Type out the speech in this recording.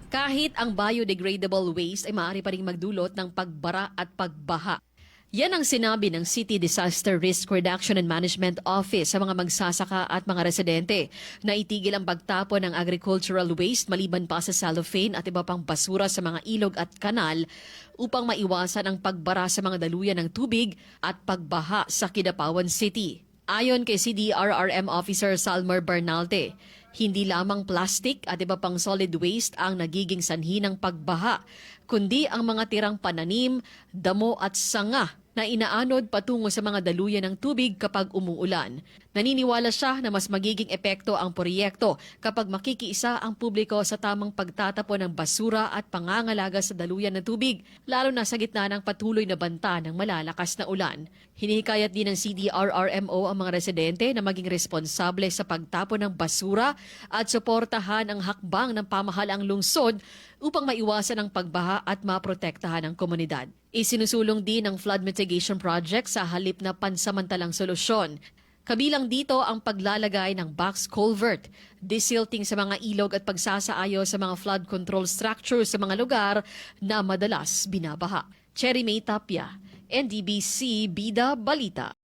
Kahit ang biodegradable waste ay maaari pa rin magdulot ng pagbara at pagbaha. Yan ang sinabi ng City Disaster Risk Reduction and Management Office sa mga magsasaka at mga residente na itigil ang pagtapon ng agricultural waste maliban pa sa cellophane at iba pang basura sa mga ilog at kanal upang maiwasan ang pagbara sa mga daluyan ng tubig at pagbaha sa Kidapawan City. Ayon kay CDRRM Officer Salmer Bernalte, hindi lamang plastic at iba pang solid waste ang nagiging sanhi ng pagbaha, kundi ang mga tirang pananim, damo at sanga na inaanod patungo sa mga daluyan ng tubig kapag umuulan. Naniniwala siya na mas magiging epekto ang proyekto kapag makikiisa ang publiko sa tamang pagtatapon ng basura at pangangalaga sa daluyan ng tubig, lalo na sa gitna ng patuloy na banta ng malalakas na ulan. Hinihikayat din ng CDRRMO ang mga residente na maging responsable sa pagtapon ng basura at suportahan ang hakbang ng pamahalaang lungsod upang maiwasan ang pagbaha at maprotektahan ang komunidad. Isinusulong din ang flood mitigation project sa halip na pansamantalang solusyon. Kabilang dito ang paglalagay ng box culvert, desilting sa mga ilog at pagsasaayo sa mga flood control structures sa mga lugar na madalas binabaha. Cherry May Tapia, NDBC Bida Balita.